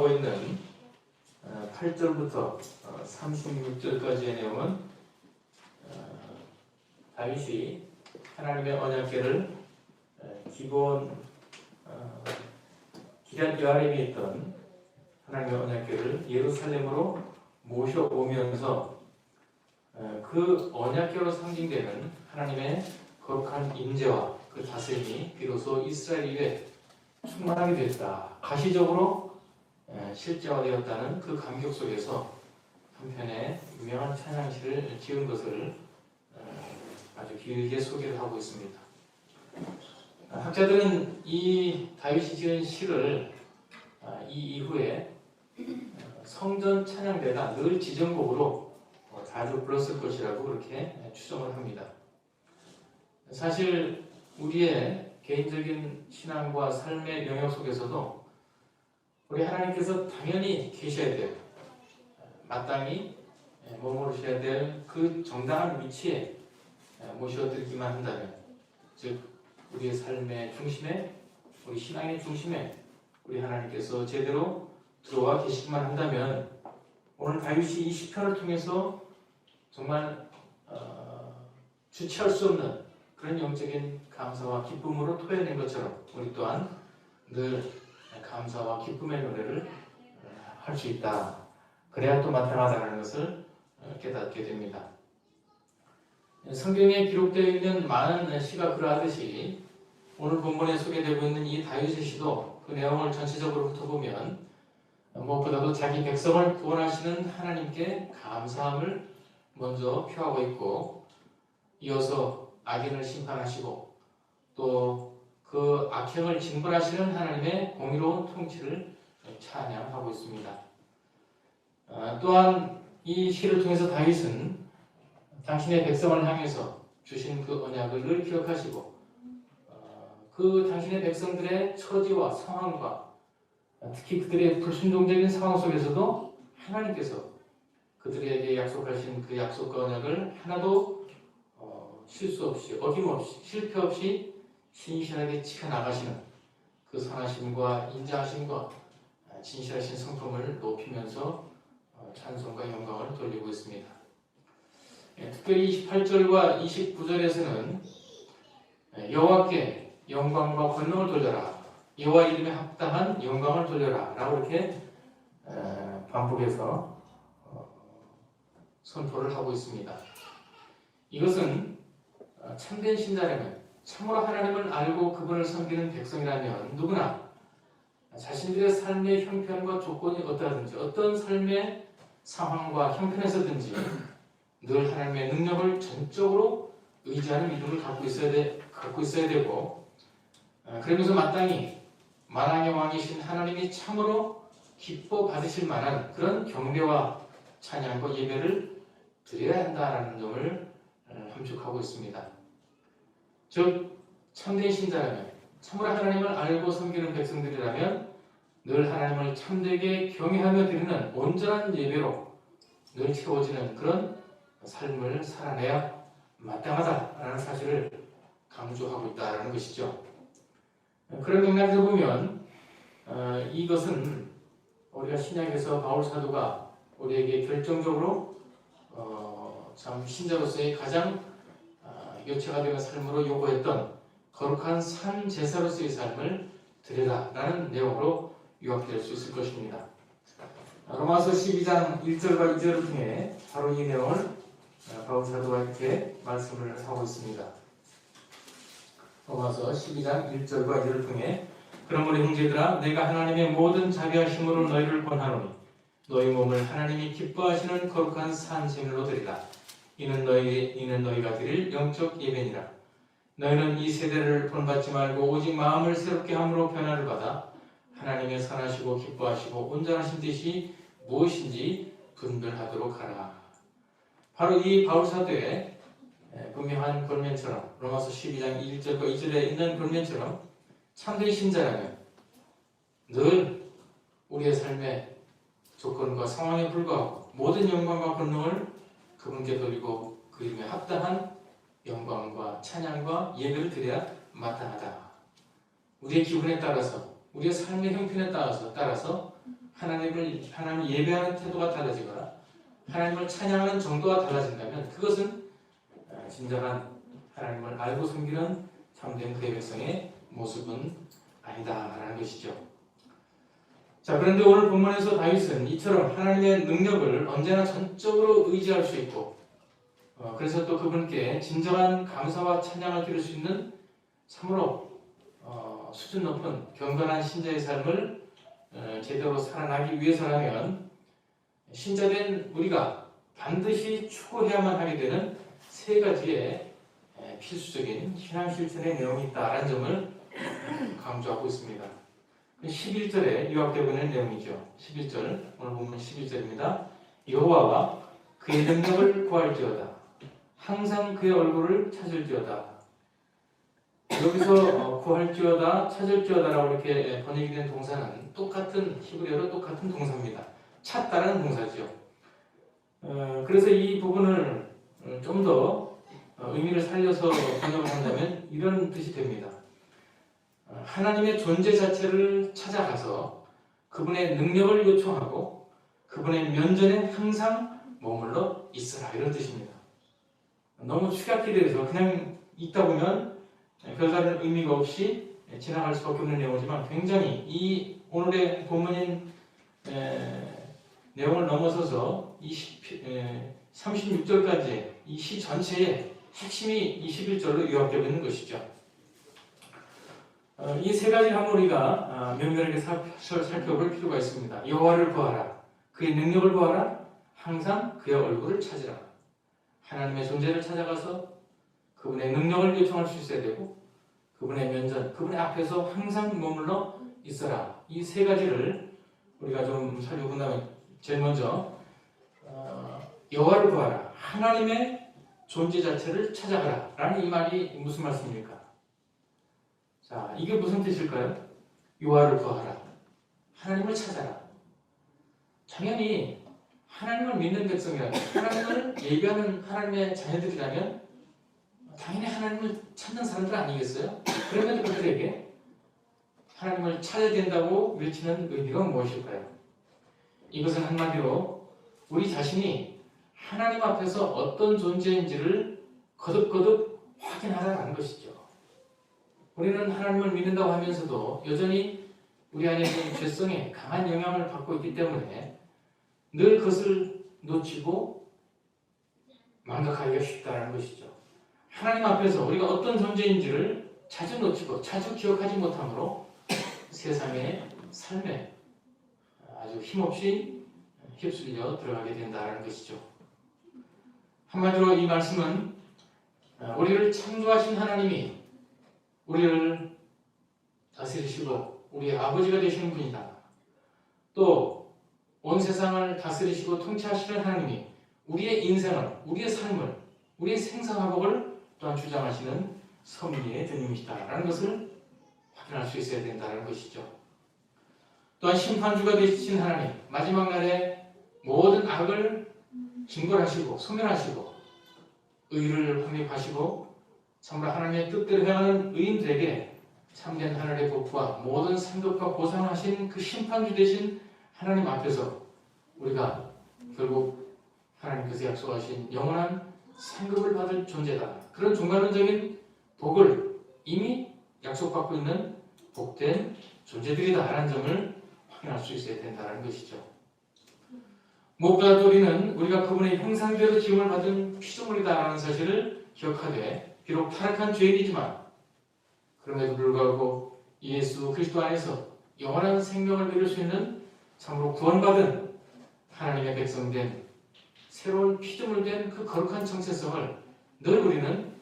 기록하고 있는 8절부터 36절까지의 내용은 다윗이 하나님의 언약궤를 기본 기럇 여아림에 있던 하나님의 언약궤를 예루살렘으로 모셔오면서 그 언약궤로 상징되는 하나님의 거룩한 임재와 그 다스림이 비로소 이스라엘 위에 충만하게 됐다. 가시적으로 실제화되었다는 그 감격 속에서 한편의 유명한 찬양시를 지은 것을 아주 길게 소개를 하고 있습니다. 학자들은 이 다윗이 지은 시를 이 이후에 성전 찬양대가 늘 지정곡으로 자주 불렀을 것이라고 그렇게 추정을 합니다. 사실 우리의 개인적인 신앙과 삶의 영역 속에서도 우리 하나님께서 당연히 계셔야 돼요. 마땅히 머무르셔야 될 그 정당한 위치에 모셔드리기만 한다면, 즉 우리의 삶의 중심에, 우리 신앙의 중심에 우리 하나님께서 제대로 들어와 계시기만 한다면, 오늘 다윗이 이 시편을 통해서 정말 주체할 수 없는 그런 영적인 감사와 기쁨으로 토해낸 것처럼 우리 또한 늘 감사와 기쁨의 노래를 할 수 있다. 그래야 또 마땅하다는 것을 깨닫게 됩니다. 성경에 기록되어 있는 많은 시가 그러하듯이 오늘 본문에 소개되고 있는 이 다윗의 시도 그 내용을 전체적으로 훑어보면 무엇보다도 자기 백성을 구원하시는 하나님께 감사함을 먼저 표하고 있고, 이어서 악인을 심판하시고 또 그 악행을 징벌하시는 하나님의 공의로운 통치를 찬양하고 있습니다. 또한 이 시를 통해서 다윗은 당신의 백성을 향해서 주신 그 언약을 늘 기억하시고 그 당신의 백성들의 처지와 상황과 특히 그들의 불순종적인 상황 속에서도 하나님께서 그들에게 약속하신 그 약속과 언약을 하나도 실수 없이, 어김없이, 실패 없이 신실하게 지켜나가시는 그 선하심과 인자하심과 진실하신 성품을 높이면서 찬송과 영광을 돌리고 있습니다. 특별히 28절과 29절에서는 여호와께 영광과 권능을 돌려라, 여호와 이름에 합당한 영광을 돌려라 라고 이렇게 반복해서 선포를 하고 있습니다. 이것은 참된 신자라면, 참으로 하나님을 알고 그분을 섬기는 백성이라면 누구나 자신들의 삶의 형편과 조건이 어떠하든지, 어떤 삶의 상황과 형편에서든지 늘 하나님의 능력을 전적으로 의지하는 믿음을 갖고 있어야 되고, 그러면서 마땅히 만왕의 왕이신 하나님이 참으로 기뻐 받으실 만한 그런 경배와 찬양과 예배를 드려야 한다는 점을 함축하고 있습니다. 즉 참된 신자라면, 참으로 하나님을 알고 섬기는 백성들이라면 늘 하나님을 참되게 경외하며 드리는 온전한 예배로 늘 채워지는 그런 삶을 살아내야 마땅하다라는 사실을 강조하고 있다는 것이죠. 그런 맥락에서 보면 이것은 우리가 신약에서 바울 사도가 우리에게 결정적으로 참 신자로서의 가장 요체가 되는 삶으로 요구했던 거룩한 산 제사로서의 삶을 드려라라는 내용으로 요약될 수 있을 것입니다. 로마서 12장 1절과 2절을 통해 바로 이 내용을 바울 사도가 이렇게 말씀을 하고 있습니다. 로마서 12장 1절과 2절을 통해 그러므로 형제들아, 내가 하나님의 모든 자비하심으로 너희를 권하노니 너희 몸을 하나님이 기뻐하시는 거룩한 산 제물로 드리라. 이는 너희가 드릴 영적 예배니라. 너희는 이 세대를 본받지 말고 오직 마음을 새롭게 함으로 변화를 받아 하나님의 선하시고 기뻐하시고 온전하신 뜻이 무엇인지 분별하도록 하라. 바로 이 바울 사도의 분명한 권면처럼, 로마서 12장 1절과 2절에 있는 권면처럼 참된 신자라면 늘 우리의 삶의 조건과 상황에 불구하고 모든 영광과 권능을 그분께 돌리고 그 이름에 합당한 영광과 찬양과 예배를 드려야 마땅하다. 우리의 기분에 따라서, 우리의 삶의 형편에 따라서 하나님을 예배하는 태도가 달라지거나 하나님을 찬양하는 정도가 달라진다면 그것은 진정한 하나님을 알고 섬기는 참된 그의 백성의 모습은 아니다라는 것이죠. 자, 그런데 오늘 본문에서 다윗은 이처럼 하나님의 능력을 언제나 전적으로 의지할 수 있고 그래서 또 그분께 진정한 감사와 찬양을 드릴 수 있는 참으로 수준 높은 경건한 신자의 삶을 제대로 살아나기 위해서라면 신자된 우리가 반드시 추구해야만 하게 되는 세 가지의 필수적인 신앙 실천의 내용이 있다라는 점을 강조하고 있습니다. 11절에 요약되고 있는 내용이죠. 11절, 오늘 보면 11절입니다. 여호와와 그의 능력을 구할지어다. 항상 그의 얼굴을 찾을지어다. 여기서 구할지어다, 찾을지어다라고 이렇게 번역이 된 동사는 똑같은 히브리어로 똑같은 동사입니다. 찾다라는 동사죠. 그래서 이 부분을 좀 더 의미를 살려서 번역을 한다면 이런 뜻이 됩니다. 하나님의 존재 자체를 찾아가서 그분의 능력을 요청하고 그분의 면전에 항상 머물러 있으라, 이런 뜻입니다. 너무 축약기대해서 그냥 읽다 보면 별다른 의미가 없이 지나갈 수밖에 없는 내용이지만 굉장히 이 오늘의 본문인 내용을 넘어서서 36절까지 이 시 전체의 핵심이 21절로 요약되어 있는 것이죠. 이 세 가지를 한번 우리가 면밀하게 살펴볼 필요가 있습니다. 여호와를 구하라, 그의 능력을 구하라, 항상 그의 얼굴을 찾으라. 하나님의 존재를 찾아가서 그분의 능력을 요청할 수 있어야 되고 그분의 면전, 그분의 앞에서 항상 머물러 있어라. 이 세 가지를 우리가 좀 살펴본다면 제일 먼저 여호와를 구하라, 하나님의 존재 자체를 찾아가라 라는 이 말이 무슨 말씀입니까? 자, 이게 무슨 뜻일까요? 여호와를 구하라, 하나님을 찾아라. 당연히 하나님을 믿는 백성이라면, 하나님을 예배하는 하나님의 자녀들이라면 당연히 하나님을 찾는 사람들 아니겠어요? 그러면 그들에게 하나님을 찾아야 된다고 외치는 의미가 무엇일까요? 이것은 한마디로 우리 자신이 하나님 앞에서 어떤 존재인지를 거듭거듭 확인하라는 것이죠. 우리는 하나님을 믿는다고 하면서도 여전히 우리 안에 있는 죄성에 강한 영향을 받고 있기 때문에 늘 그것을 놓치고 망각하기가 쉽다는 것이죠. 하나님 앞에서 우리가 어떤 존재인지를 자주 놓치고 자주 기억하지 못하므로 세상의 삶에 아주 힘없이 휩쓸려 들어가게 된다는 것이죠. 한마디로 이 말씀은 우리를 창조하신 하나님이 우리를 다스리시고 우리의 아버지가 되시는 분이다. 또 온 세상을 다스리시고 통치하시는 하나님이 우리의 인생을, 우리의 삶을, 우리의 생사화복을 또한 주장하시는 섭리의 주님이시다라는 것을 확인할 수 있어야 된다는 것이죠. 또한 심판주가 되신 하나님, 마지막 날에 모든 악을 징벌하시고 소멸하시고 의를 확립하시고 참으로 하나님의 뜻대로 행하는 의인들에게 참된 하늘의 복과 모든 상급과 보상을 하신 그 심판주 되신 하나님 앞에서 우리가 결국 하나님께서 약속하신 영원한 상급을 받을 존재다. 그런 종말론적인 복을 이미 약속받고 있는 복된 존재들이다라는 점을 확인할 수 있어야 된다는 것이죠. 무엇보다도 우리는 우리가 그분의 형상대로 지음을 받은 피조물이다라는 사실을 기억하되 비록 타락한 죄인이지만 그럼에도 불구하고 예수 그리스도 안에서 영원한 생명을 누릴 수 있는 참으로 구원받은 하나님의 백성된 새로운 피조물된 그 거룩한 정체성을 늘 우리는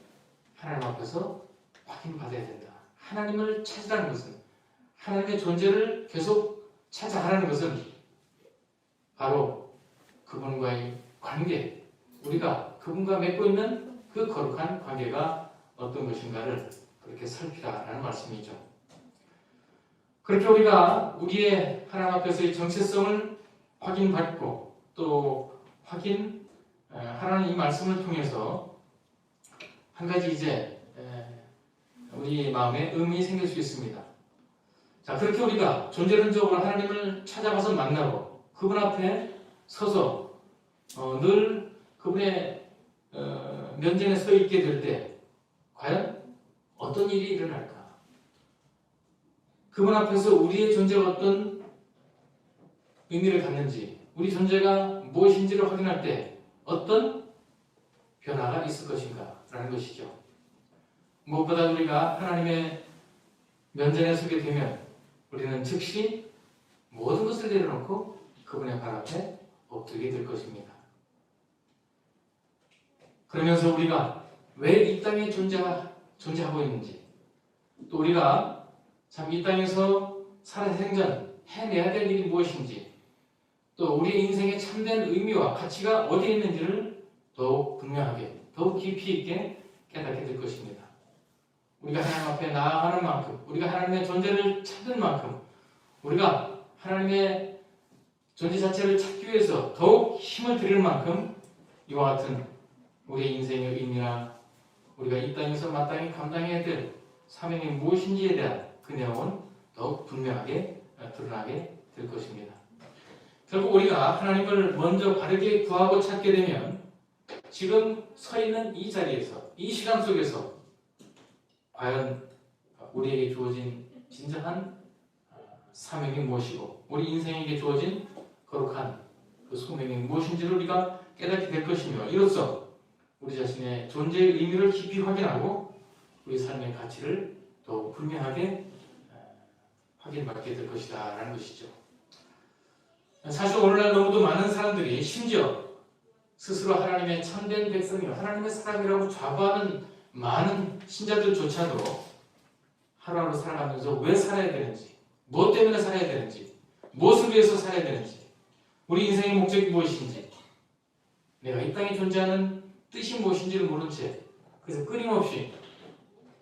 하나님 앞에서 확인받아야 된다. 하나님을 찾으라는 것은, 하나님의 존재를 계속 찾아가라는 것은 바로 그분과의 관계, 우리가 그분과 맺고 있는 그 거룩한 관계가 어떤 것인가를 그렇게 살피라라는 말씀이죠. 그렇게 우리가 우리의 하나님 앞에서의 정체성을 확인받고 또 하나님 이 말씀을 통해서 한 가지 이제 우리 마음에 의문이 생길 수 있습니다. 자, 그렇게 우리가 존재론적으로 하나님을 찾아가서 만나고 그분 앞에 서서 늘 그분의 면전에 서 있게 될 때 과연 어떤 일이 일어날까? 그분 앞에서 우리의 존재가 어떤 의미를 갖는지, 우리 존재가 무엇인지를 확인할 때 어떤 변화가 있을 것인가 라는 것이죠. 무엇보다 우리가 하나님의 면전에 서게 되면 우리는 즉시 모든 것을 내려놓고 그분의 발 앞에 엎드리게 될 것입니다. 그러면서 우리가 왜 이 땅에 존재하고 있는지, 또 우리가 참 이 땅에서 살아생전 해내야 될 일이 무엇인지, 또 우리 인생의 참된 의미와 가치가 어디에 있는지를 더욱 분명하게, 더욱 깊이 있게 깨닫게 될 것입니다. 우리가 하나님 앞에 나아가는 만큼, 우리가 하나님의 존재를 찾는 만큼, 우리가 하나님의 존재 자체를 찾기 위해서 더욱 힘을 들일 만큼 이와 같은 우리의 인생의 의미나 우리가 이 땅에서 마땅히 감당해야 될 사명이 무엇인지에 대한 그 내용은 더욱 분명하게 드러나게 될 것입니다. 결국 우리가 하나님을 먼저 바르게 구하고 찾게 되면 지금 서 있는 이 자리에서, 이 시간 속에서 과연 우리에게 주어진 진정한 사명이 무엇이고 우리 인생에게 주어진 거룩한 그 소명이 무엇인지를 우리가 깨닫게 될 것이며, 이로써 우리 자신의 존재의 의미를 깊이 확인하고 우리 삶의 가치를 더욱 분명하게 확인받게 될 것이다 라는 것이죠. 사실 오늘날 너무도 많은 사람들이 심지어 스스로 하나님의 참된 백성이요, 하나님의 사람이라고 자부하는 많은 신자들조차도 하루하루 살아가면서 왜 살아야 되는지, 무엇 때문에 살아야 되는지, 무엇을 위해서 살아야 되는지, 우리 인생의 목적이 무엇인지, 내가 이 땅에 존재하는 뜻이 무엇인지를 모른 채, 그래서 끊임없이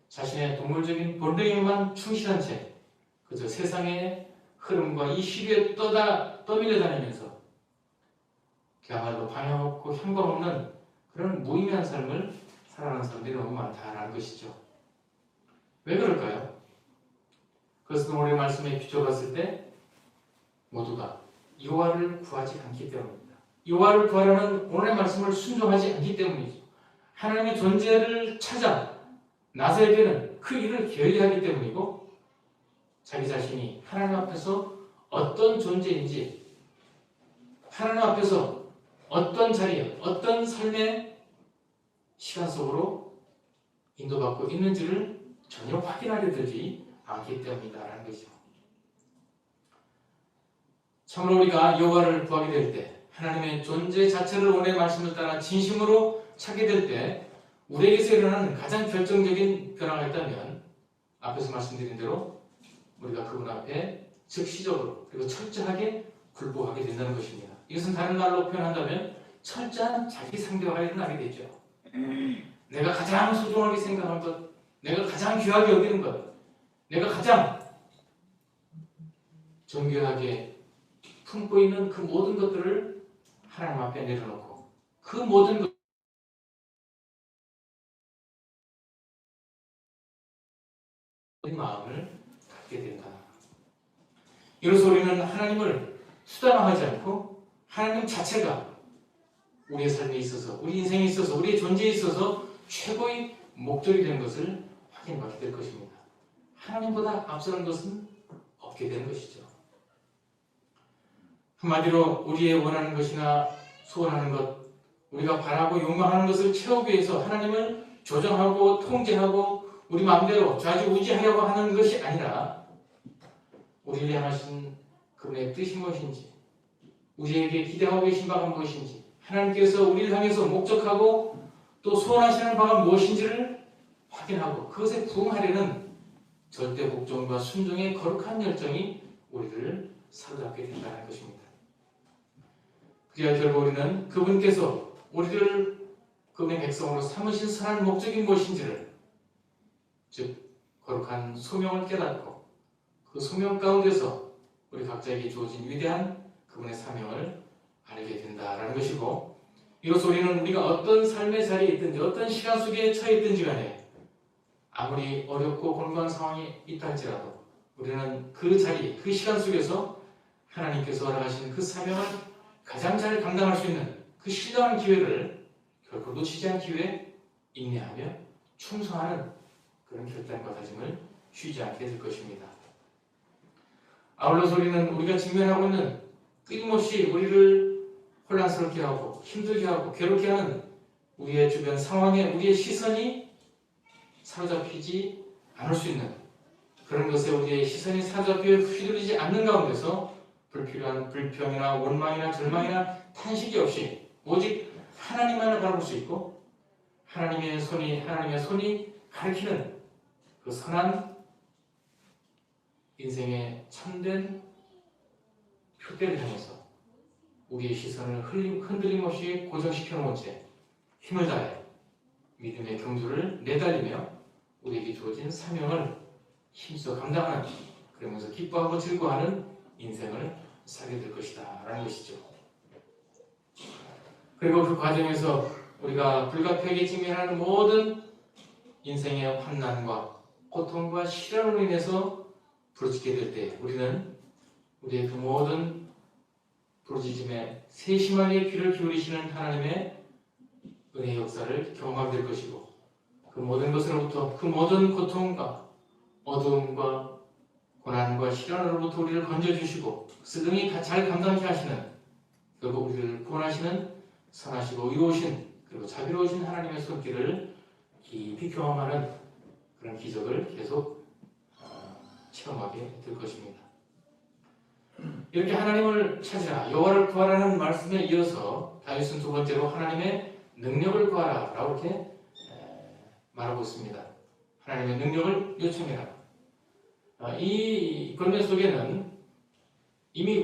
자신의 동물적인 본능에만 충실한 채 그저 세상의 흐름과 이 시류에 떠밀려 다니면서 그야말로 방향 없고 향방 없는 그런 무의미한 삶을 살아가는 사람들이 너무 많다라는 것이죠. 왜 그럴까요? 그것은 오늘 말씀에 비춰봤을 때 모두가 여호와를 구하지 않기 때문입니다. 여호와를 구하라는 오늘의 말씀을 순종하지 않기 때문이죠. 하나님의 존재를 찾아 나서야 되는 그 일을 게을리하기 때문이고, 자기 자신이 하나님 앞에서 어떤 존재인지, 하나님 앞에서 어떤 자리에, 어떤 삶의 시간 속으로 인도받고 있는지를 전혀 확인하려 들지 않기 때문이다라는 것이죠. 참으로 우리가 여호와를 구하게 될 때, 하나님의 존재 자체를 오늘 말씀을 따라 진심으로 찾게 될 때 우리에게서 일어나는 가장 결정적인 변화가 있다면, 앞에서 말씀드린 대로 우리가 그분 앞에 즉시적으로 그리고 철저하게 굴복하게 된다는 것입니다. 이것은 다른 말로 표현한다면 철저한 자기 상대화가 일어나게 되죠. 내가 가장 소중하게 생각할 것, 내가 가장 귀하게 여기는 것, 내가 가장 존귀하게 품고 있는 그 모든 것들을 하나님 앞에 내려놓고 그 모든 것 마음을 갖게 된다. 이로써 우리는 하나님을 수단화하지 않고 하나님 자체가 우리의 삶에 있어서, 우리 인생에 있어서, 우리의 존재에 있어서 최고의 목적이 되는 것을 확인받게 될 것입니다. 하나님보다 앞서는 것은 없게 되는 것이죠. 한마디로 우리의 원하는 것이나 소원하는 것, 우리가 바라고 욕망하는 것을 채우기 위해서 하나님을 조정하고 통제하고 우리 마음대로 좌지우지하려고 하는 것이 아니라, 우리를 향하신 그분의 뜻이 무엇인지, 우리에게 기대하고 계신 바가 무엇인지, 하나님께서 우리를 향해서 목적하고 또 소원하시는 바가 무엇인지를 확인하고 그것에 부응하려는 절대 복종과 순종의 거룩한 열정이 우리를 사로잡게 된다는 것입니다. 그래야 결국 우리는 그분께서 우리를 그분의 백성으로 삼으신 선한 목적이 무엇인지를, 즉 거룩한 소명을 깨닫고 그 소명 가운데서 우리 각자에게 주어진 위대한 그분의 사명을 알게 된다라는 것이고, 이로써 우리는 우리가 어떤 삶의 자리에 있든지 어떤 시간 속에 처해 있든지 간에 아무리 어렵고 곤고한 상황이 있다 할지라도 우리는 그 자리, 그 시간 속에서 하나님께서 허락하신 그 사명을 가장 잘 감당할 수 있는 그 신령한 기회를 결코 놓치지 않기 위해 인내하며 충성하는 그런 결단과 다짐을 쉬지 않게 될 것입니다. 아울러서 우리는 우리가 직면하고 있는 끊임없이 우리를 혼란스럽게 하고 힘들게 하고 괴롭게 하는 우리의 주변 상황에 우리의 시선이 사로잡히지 않을 수 있는 그런 것에 우리의 시선이 사로잡혀 휘둘리지 않는 가운데서 불필요한 불평이나 원망이나 절망이나 탄식이 없이 오직 하나님만을 바라볼 수 있고 하나님의 손이 가리키는 그 선한 인생의 참된 표대를 향해서 우리의 시선을 흔들림 없이 고정시켜 놓은 채 힘을 다해 믿음의 경주를 내달리며 우리에게 주어진 사명을 힘써 감당하는 그러면서 기뻐하고 즐거워하는 인생을 살게 될 것이다 라는 것이죠. 그리고 그 과정에서 우리가 불가피하게 직면하는 모든 인생의 환난과 고통과 시련으로 인해서 부르짖게 될 때 우리는 우리의 그 모든 부르짖음에 세심하게 귀를 기울이시는 하나님의 은혜의 역사를 경험하게 될 것이고 그 모든 것으로부터 그 모든 고통과 어두움과 고난과 시련으로부터 우리를 건져주시고 스승이 잘 감당케 하시는 그리고 우리를 구원하시는 선하시고 의로우신 그리고 자비로우신 하나님의 손길을 깊이 경험하는 그런 기적을 계속 체험하게 될 것입니다. 이렇게 하나님을 찾으라 여호와를 구하라는 말씀에 이어서 다윗은 두 번째로 하나님의 능력을 구하라 라고 이렇게 말하고 있습니다. 하나님의 능력을 요청해라. 이 권면 속에는 이미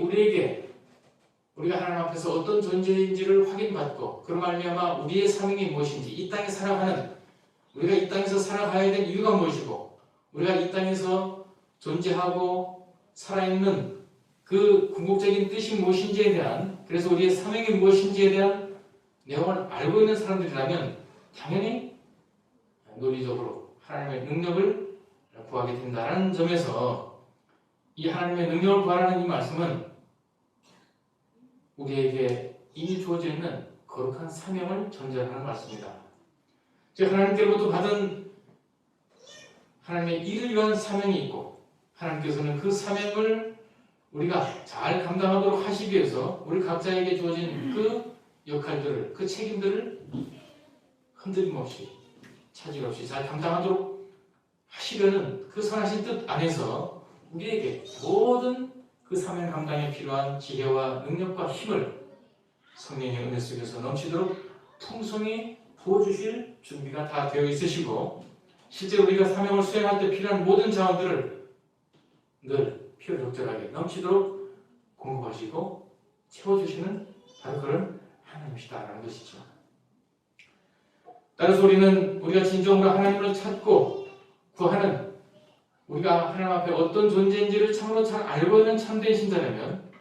우리가 하나님 앞에서 어떤 존재인지를 확인받고 그로 말미암아 우리의 사명이 무엇인지 이 땅에 살아가는 우리가 이 땅에서 살아가야 될 이유가 무엇이고 우리가 이 땅에서 존재하고 살아있는 그 궁극적인 뜻이 무엇인지에 대한 그래서 우리의 사명이 무엇인지에 대한 내용을 알고 있는 사람들이라면 당연히 논리적으로 하나님의 능력을 구하게 된다는 점에서 이 하나님의 능력을 구하라는 이 말씀은 우리에게 이미 주어져 있는 거룩한 사명을 전제하는 말씀입니다. 즉 하나님께로부터 받은 하나님의 일을 위한 사명이 있고 하나님께서는 그 사명을 우리가 잘 감당하도록 하시기 위해서 우리 각자에게 주어진 그 역할들을 그 책임들을 흔들림 없이 차질 없이 잘 감당하도록 하시려는 그 선하신 뜻 안에서 우리에게 모든 그 사명 감당에 필요한 지혜와 능력과 힘을 성령의 은혜 속에서 넘치도록 풍성히 부어주실 준비가 다 되어 있으시고 실제 우리가 사명을 수행할 때 필요한 모든 자원들을 늘 필요적절하게 넘치도록 공급하시고 채워주시는 바로 그런 하나님이시다라는 것이죠. 따라서 우리는 우리가 진정으로 하나님을 찾고 구하는 우리가 하나님 앞에 어떤 존재인지를 참으로 잘 알고 있는 참된 신자라면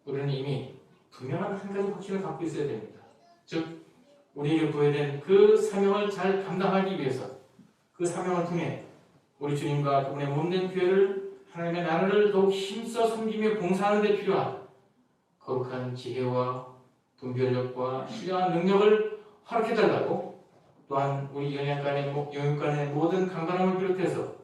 우리는 이미 분명한 한 가지 확신을 갖고 있어야 됩니다. 즉 우리에게 부여된 그 사명을 잘 감당하기 위해서 그 사명을 통해 우리 주님과 그분의 몸된 교회를 하나님의 나라를 더욱 힘써 섬기며 봉사하는 데 필요한 거룩한 지혜와 분별력과 신령한 능력을 허락해달라고 또한 우리 영육간의 모든 강건함을 비롯해서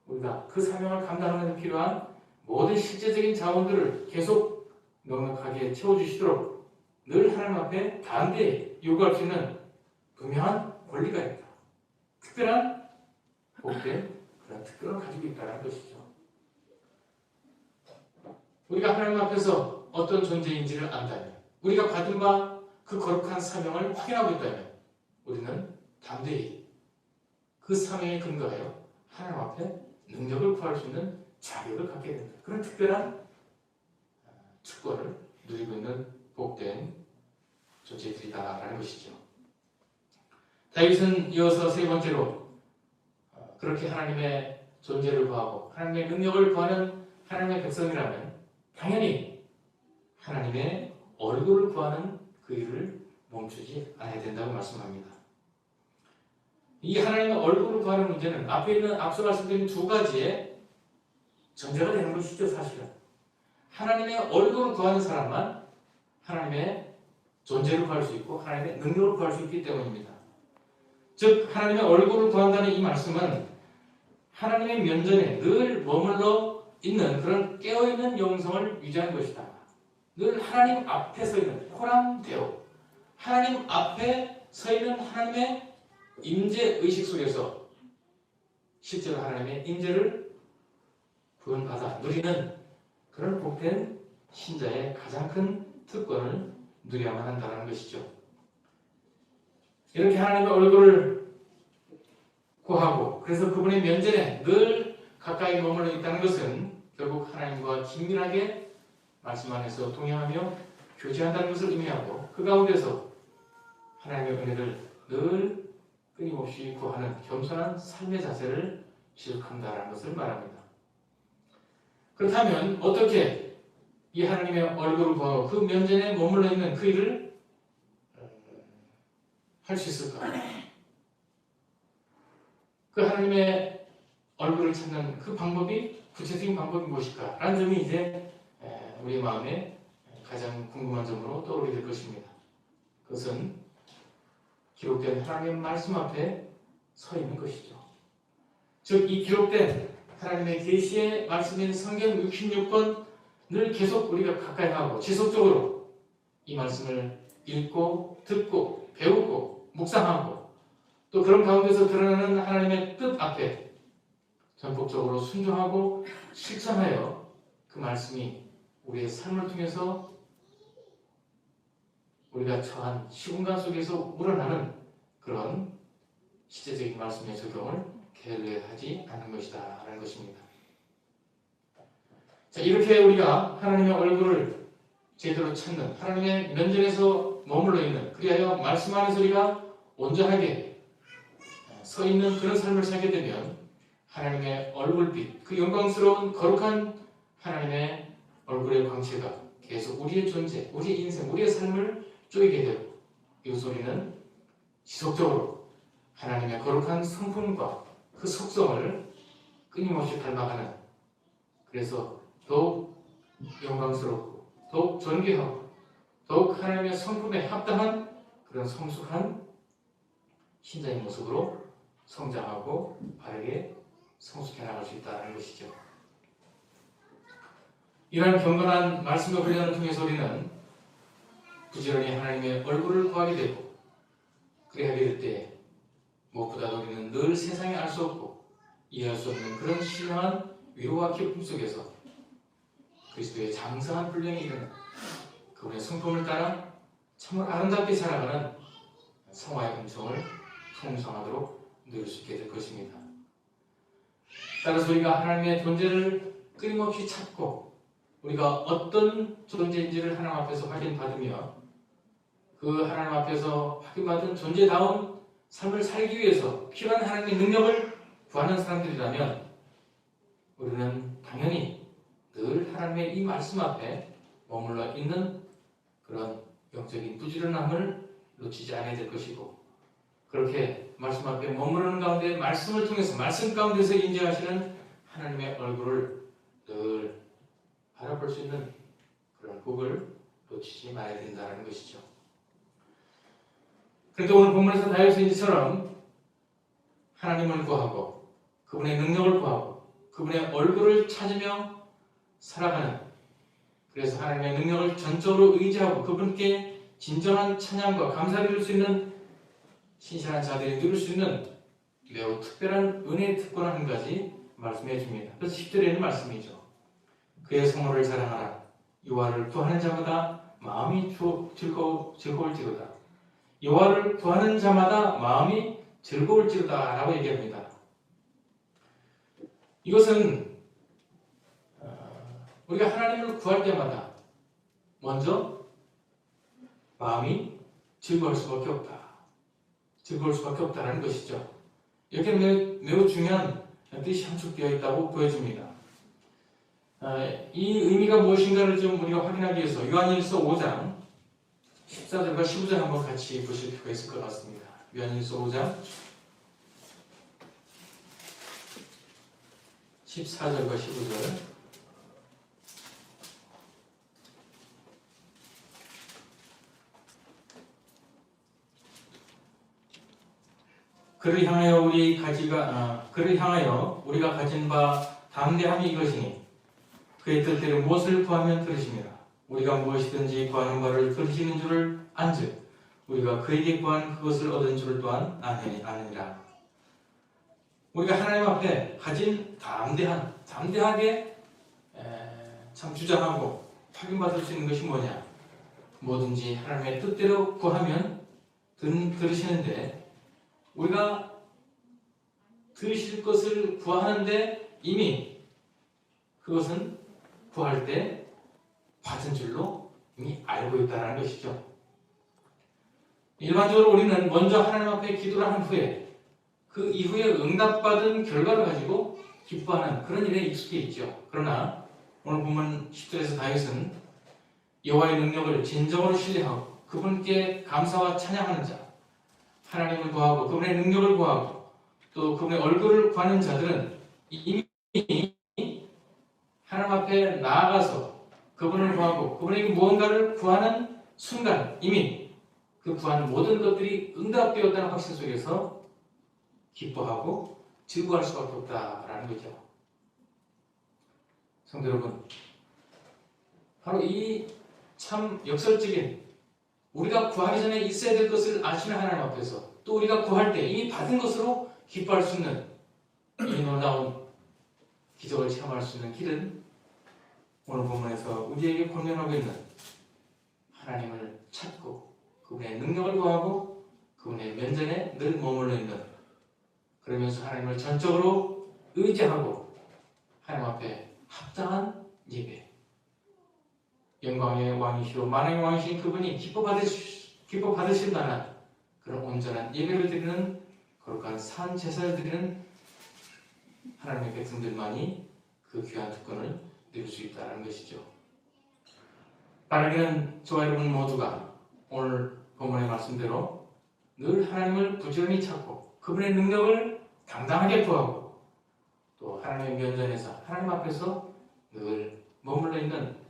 우리가 그 사명을 감당하는 데 필요한 모든 실제적인 자원들을 계속 넉넉하게 채워주시도록 늘 하나님 앞에 담대히 요구할 수 있는 분명한 권리가 있다. 특별한 복된 그런 특권을 가지고 있다는 것이죠. 우리가 하나님 앞에서 어떤 존재인지를 안다면 우리가 받은 바 그 거룩한 사명을 확인하고 있다면 우리는 담대히 그 사명에 근거하여 하나님 앞에 능력을 구할 수 있는 자격을 갖게 된다. 그런 특별한 특권을 누리고 있는 복된 존재들이다라는 것이죠. 다윗은 이어서 세 번째로 그렇게 하나님의 존재를 구하고 하나님의 능력을 구하는 하나님의 백성이라면 당연히 하나님의 얼굴을 구하는 그 일을 멈추지 않아야 된다고 말씀합니다. 이 하나님의 얼굴을 구하는 문제는 앞에 있는 앞서 말씀드린 두 가지의 전제가 되는 것이죠. 사실은 하나님의 얼굴을 구하는 사람만 하나님의 존재를 구할 수 있고 하나님의 능력을 구할 수 있기 때문입니다. 즉 하나님의 얼굴을 구한다는 이 말씀은 하나님의 면전에 늘 머물러 있는 그런 깨어있는 영성을 유지하는 것이다. 늘 하나님 앞에 서 있는 코람데오, 하나님 앞에 서 있는 하나님의 임재 의식 속에서 실제로 하나님의 임재를 구원받아 누리는 그런 복된 신자의 가장 큰 특권을 누려야만 한다는 것이죠. 이렇게 하나님의 얼굴을 구하고 그래서 그분의 면전에 늘 가까이 머물러 있다는 것은 결국 하나님과 긴밀하게 말씀 안에서 동행하며 교제한다는 것을 의미하고 그 가운데서 하나님의 은혜를 늘 끊임없이 구하는 겸손한 삶의 자세를 지속한다는 것을 말합니다. 그렇다면 어떻게 이 하나님의 얼굴을 구하고 그 면전에 머물러 있는 그 일을 할 수 있을까? 그 하나님의 얼굴을 찾는 그 방법이 구체적인 방법이 무엇일까? 라는 점이 이제 우리 마음에 가장 궁금한 점으로 떠오르게 될 것입니다. 그것은 기록된 하나님의 말씀 앞에 서 있는 것이죠. 즉 이 기록된 하나님의 계시의 말씀인 성경 66권을 계속 우리가 가까이 하고 지속적으로 이 말씀을 읽고 듣고 배우고 묵상하고 또 그런 가운데서 드러나는 하나님의 뜻 앞에 전폭적으로 순종하고 실천하여 그 말씀이 우리의 삶을 통해서 우리가 처한 시공간 속에서 우러나는 그런 실제적인 말씀의 적용을 게을리하지 않는 것이다 라는 것입니다. 자, 이렇게 우리가 하나님의 얼굴을 제대로 찾는 하나님의 면전에서 머물러 있는 그리하여 말씀 안에서 우리가 온전하게 서 있는 그런 삶을 살게 되면 하나님의 얼굴빛, 그 영광스러운 거룩한 하나님의 얼굴의 광채가 계속 우리의 존재, 우리의 인생, 우리의 삶을 쪼이게 되고 이것을 우리는 지속적으로 하나님의 거룩한 성품과 그 속성을 끊임없이 닮아가는 그래서 더욱 영광스럽고 더욱 존귀하고 더욱 하나님의 성품에 합당한 그런 성숙한 신자의 모습으로 성장하고 바르게 성숙해 나갈 수 있다는 것이죠. 이러한 경건한 말씀과 훈련을 통해서 우리는 부지런히 하나님의 얼굴을 구하게 되고 그래야 될 때 무엇보다도 우리는 늘 세상에 알 수 없고 이해할 수 없는 그런 신령한 위로와 기쁨 속에서 그리스도의 장성한 분량이 이르는 그분의 성품을 따라 참으로 아름답게 살아가는 성화의 은총을 풍성하도록 누릴 수 있게 될 것입니다. 따라서 우리가 하나님의 존재를 끊임없이 찾고 우리가 어떤 존재인지를 하나님 앞에서 확인받으며 그 하나님 앞에서 확인받은 존재다운 삶을 살기 위해서 필요한 하나님의 능력을 구하는 사람들이라면 우리는 당연히 늘 하나님의 이 말씀 앞에 머물러 있는 그런 영적인 부지런함을 놓치지 않아야 될 것이고 그렇게 말씀 앞에 머무르는 가운데 말씀을 통해서 말씀 가운데서 인지하시는 하나님의 얼굴을 늘 바라볼 수 있는 그런 복을 놓치지 말아야 된다는 것이죠. 그런데 오늘 본문에서 다윗인지처럼 하나님을 구하고 그분의 능력을 구하고 그분의 얼굴을 찾으며 살아가는 그래서 하나님의 능력을 전적으로 의지하고 그분께 진정한 찬양과 감사를 드릴 수 있는 신실한 자들이 누릴 수 있는 매우 특별한 은혜의 특권을 한 가지 말씀해 줍니다. 그래서 10절에 있는 말씀이죠. 그의 성호를 자랑하라. 여호와를 구하는 자마다 마음이 즐거울지로다. 여호와를 구하는 자마다 마음이 즐거울지로다 라고 얘기합니다. 이것은 우리가 하나님을 구할 때마다 먼저 마음이 즐거울 수밖에 없다. 즐거울 수밖에 없다는 것이죠. 이렇게 매우 중요한 뜻이 함축되어 있다고 보여집니다. 이 의미가 무엇인가를 좀 우리가 확인하기 위해서 요한일서 5장 14절과 15절 한번 같이 보실 필요가 있을 것 같습니다. 요한일서 5장 14절과 15절. 그를 향하여 우리가 가진 바 담대함이 이것이니 그의 뜻대로 무엇을 구하면 들으심이라. 우리가 무엇이든지 구하는 바를 들으시는 줄을 안즉 우리가 그에게 구한 그것을 얻은 줄 또한 아느니라. 우리가 하나님 앞에 가진 담대하게 참 주장하고 확인받을 수 있는 것이 뭐냐? 뭐든지 하나님의 뜻대로 구하면 들으시는데, 우리가 들으실 것을 구하는데 이미 그것은 구할 때 받은 줄로 이미 알고 있다는 것이죠. 일반적으로 우리는 먼저 하나님 앞에 기도를 한 후에 그 이후에 응답받은 결과를 가지고 기뻐하는 그런 일에 익숙해 있죠. 그러나 오늘 보면 10절에서 다윗은 여호와의 능력을 진정으로 신뢰하고 그분께 감사와 찬양하는 자, 하나님을 구하고 그분의 능력을 구하고 또 그분의 얼굴을 구하는 자들은 이미 하나님 앞에 나아가서 그분을 구하고 그분에게 무언가를 구하는 순간 이미 그 구하는 모든 것들이 응답되었다는 확신 속에서 기뻐하고 즐거워할 수밖에 없다라는 거죠. 성도 여러분, 바로 이 참 역설적인, 우리가 구하기 전에 있어야 될 것을 아시는 하나님 앞에서 또 우리가 구할 때 이미 받은 것으로 기뻐할 수 있는 이 놀라운 기적을 체험할 수 있는 길은 오늘 본문에서 우리에게 권면하고 있는 하나님을 찾고 그분의 능력을 구하고 그분의 면전에 늘 머물러 있는, 그러면서 하나님을 전적으로 의지하고 하나님 앞에 합당한 예배, 영광의 왕이시오 만왕의 왕이신 그분이 기뻐 받으실 만한 그런 온전한 예배를 드리는 거룩한 산 제사를 드리는 하나님의 백성들만이 그 귀한 특권을 누릴 수 있다는 것이죠. 바라기는 저와 여러분 모두가 오늘 본문의 말씀대로 늘 하나님을 부지런히 찾고 그분의 능력을 당당하게 구하고 또 하나님의 면전에서 하나님 앞에서 늘 머물러 있는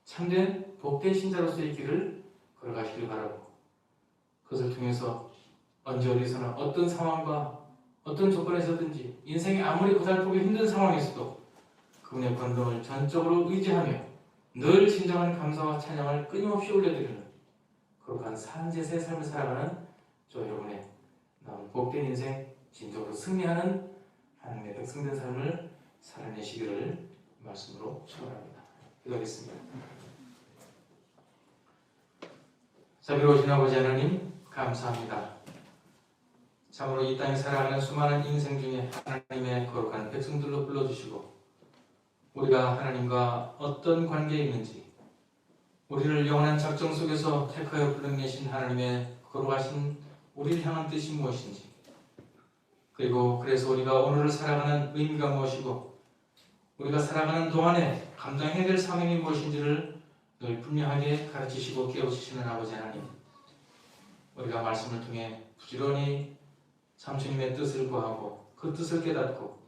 참된 복된 신자로서의 길을 걸어가시길 바라고, 그것을 통해서 언제 어디서나 어떤 상황과 어떤 조건에서든지 인생이 아무리 고달프고 힘든 상황에서도 그분의 권능을 전적으로 의지하며 늘 진정한 감사와 찬양을 끊임없이 올려드리는 거룩한 산제사의 삶을 살아가는 저 여러분의 복된 인생, 진정으로 승리하는 하나님의 백성된 삶을 살아내시기를 말씀으로 축원합니다. 기도하겠습니다. 자비로우신 아버지 하나님, 감사합니다. 참으로 이 땅에 살아가는 수많은 인생 중에 하나님의 거룩한 백성들로 불러주시고 우리가 하나님과 어떤 관계에 있는지, 우리를 영원한 작정 속에서 택하여 불러내신 하나님의 거룩하신 우리를 향한 뜻이 무엇인지, 그리고 그래서 우리가 오늘을 살아가는 의미가 무엇이고 우리가 살아가는 동안에 감당해야 될 사명이 무엇인지를 늘 분명하게 가르치시고 깨우치시는 아버지 하나님, 우리가 말씀을 통해 부지런히 참 주님의 뜻을 구하고 그 뜻을 깨닫고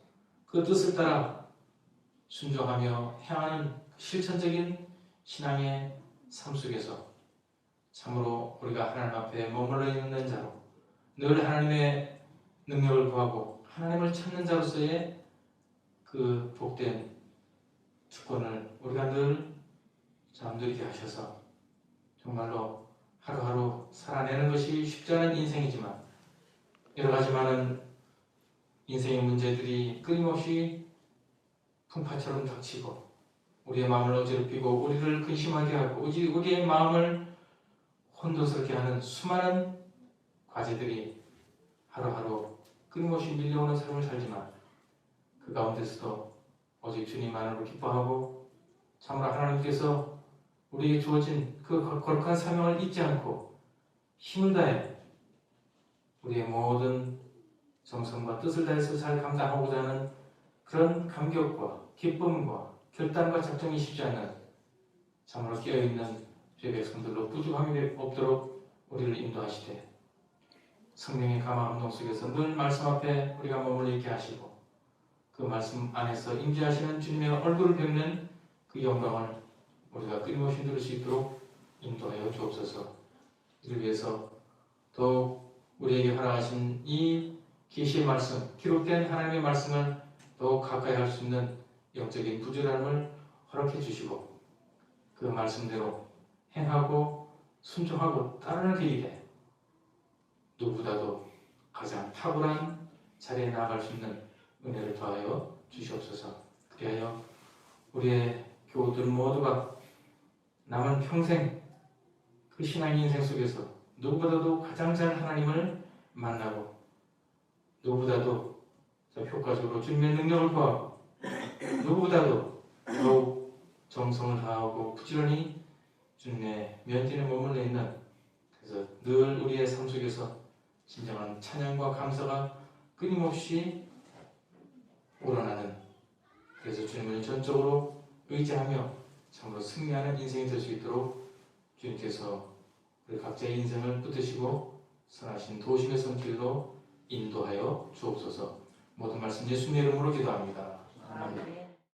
그 뜻을 따라 순종하며 향하는 실천적인 신앙의 삶 속에서 참으로 우리가 하나님 앞에 머물러 있는 자로 늘 하나님의 능력을 구하고 하나님을 찾는 자로서의 그 복된 특권을 우리가 늘 잠들게 하셔서 정말로 하루하루 살아내는 것이 쉽지 않은 인생이지만 여러 가지 많은 인생의 문제들이 끊임없이 풍파처럼 닥치고 우리의 마음을 어지럽히고 우리를 근심하게 하고 우리의 마음을 혼돈스럽게 하는 수많은 과제들이 하루하루 끊임없이 밀려오는 삶을 살지만 그 가운데서도 오직 주님만으로 기뻐하고 참으로 하나님께서 우리에게 주어진 그 거룩한 사명을 잊지 않고 힘을 다해 우리의 모든 정성과 뜻을 다해서 잘 감당하고자 하는 그런 감격과 기쁨과 결단과 작정이 쉽지 않는 참으로 깨어있는 주의 백성들로 부족함이 없도록 우리를 인도하시되 성령의 감화 감동 속에서 늘 말씀 앞에 우리가 머물러 있게 하시고 그 말씀 안에서 임재하시는 주님의 얼굴을 뵙는 그 영광을 우리가 끊임없이 누릴 수 있도록 인도하여 주옵소서. 이를 위해서 더욱 우리에게 허락하신 이 계시의 말씀, 기록된 하나님의 말씀을 더욱 가까이 할 수 있는 영적인 부지런함을 허락해 주시고 그 말씀대로 행하고 순종하고 따르는 그 일에 누구보다도 가장 탁월한 자리에 나아갈 수 있는 은혜를 더하여 주시옵소서. 그리하여 우리의 교우들 모두가 남은 평생 그 신앙의 인생 속에서 누구보다도 가장 잘 하나님을 만나고 누구보다도 효과적으로 주님의 능력을 구하고 누구보다도 더욱 정성을 다하고 부지런히 주님의 면전에 머물러 있는, 그래서 늘 우리의 삶 속에서 진정한 찬양과 감사가 끊임없이 우러나는, 그래서 주님을 전적으로 의지하며 참으로 승리하는 인생이 될 수 있도록 주님께서 우리 각자의 인생을 붙드시고 선하신 도심의 손길로 인도하여 주옵소서. 모든 말씀 예수님의 이름으로 기도합니다. 아멘.